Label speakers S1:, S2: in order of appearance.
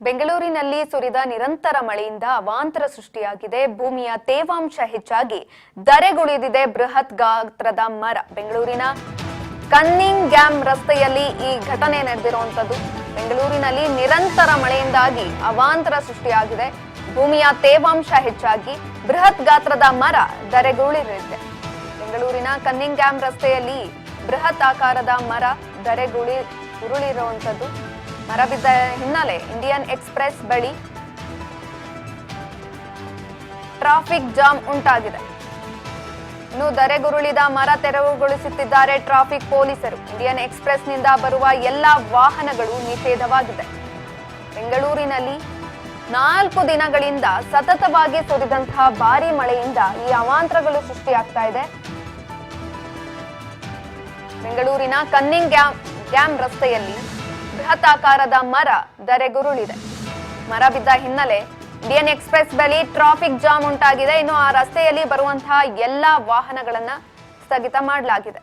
S1: ಬೆಂಗಳೂರಿನಲ್ಲಿ ಸುರಿದ ನಿರಂತರ ಮಳೆಯಿಂದ ಅವಾಂತರ ಸೃಷ್ಟಿಯಾಗಿದೆ. ಭೂಮಿಯ ತೇವಾಂಶ ಹೆಚ್ಚಾಗಿ ಧರೆಗುಳಿದಿದೆ ಬೃಹತ್ ಗಾತ್ರದ ಮರ. ಬೆಂಗಳೂರಿನ ಕನ್ನಿಂಗ್ ಡ್ಯಾಮ್ ರಸ್ತೆಯಲ್ಲಿ ಈ ಘಟನೆ ನಡೆದಿರುವಂತದ್ದು. ಬೆಂಗಳೂರಿನಲ್ಲಿ ನಿರಂತರ ಮಳೆಯಿಂದಾಗಿ ಅವಾಂತರ ಸೃಷ್ಟಿಯಾಗಿದೆ. ಭೂಮಿಯ ತೇವಾಂಶ ಹೆಚ್ಚಾಗಿ ಬೃಹತ್ ಗಾತ್ರದ ಮರ ಧರೆಗುಳಿದಿದೆ. ಬೆಂಗಳೂರಿನ ಕನ್ನಿಂಗ್ ಡ್ಯಾಮ್ ರಸ್ತೆಯಲ್ಲಿ ಬೃಹತ್ ಆಕಾರದ ಮರ ಉರುಳಿರುವಂತದ್ದು. ಮರ ಬಿದ್ದ ಹಿನ್ನೆಲೆ ಇಂಡಿಯನ್ ಎಕ್ಸ್‌ಪ್ರೆಸ್ ಬಳಿ ಟ್ರಾಫಿಕ್ ಜಾಮ್ ಉಂಟಾಗಿದೆ. ಇನ್ನು ಧರೆಗುರುಳಿದ ಮರ ತೆರವುಗೊಳಿಸುತ್ತಿದ್ದಾರೆ ಟ್ರಾಫಿಕ್ ಪೊಲೀಸರು. ಇಂಡಿಯನ್ ಎಕ್ಸ್‌ಪ್ರೆಸ್‌ನಿಂದ ಬರುವ ಎಲ್ಲಾ ವಾಹನಗಳು ನಿಷೇಧವಾಗಿದೆ. ಬೆಂಗಳೂರಿನಲ್ಲಿ 4 ದಿನಗಳಿಂದ ಸತತವಾಗಿ ಸುರಿದಂತಹ ಭಾರೀ ಮಳೆಯಿಂದ ಈ ಅವಾಂತರಗಳು ಸೃಷ್ಟಿಯಾಗ್ತಾ ಇದೆ. ಬೆಂಗಳೂರಿನ ಕನ್ನಿಂಗ್ ಡ್ಯಾಮ್ ರಸ್ತೆಯಲ್ಲಿ ಬೃಹತ್ ಆಕಾರದ ಮರ ಧರೆಗುರುಳಿದೆ. ಮರ ಬಿದ್ದ ಹಿನ್ನೆಲೆ ಇಂಡಿಯನ್ ಎಕ್ಸ್‌ಪ್ರೆಸ್ ಬಳಿ ಟ್ರಾಫಿಕ್ ಜಾಮ್ ಉಂಟಾಗಿದೆ. ಇನ್ನು ಆ ರಸ್ತೆಯಲ್ಲಿ ಬರುವಂತಹ ಎಲ್ಲಾ ವಾಹನಗಳನ್ನ ಸ್ಥಗಿತ ಮಾಡಲಾಗಿದೆ.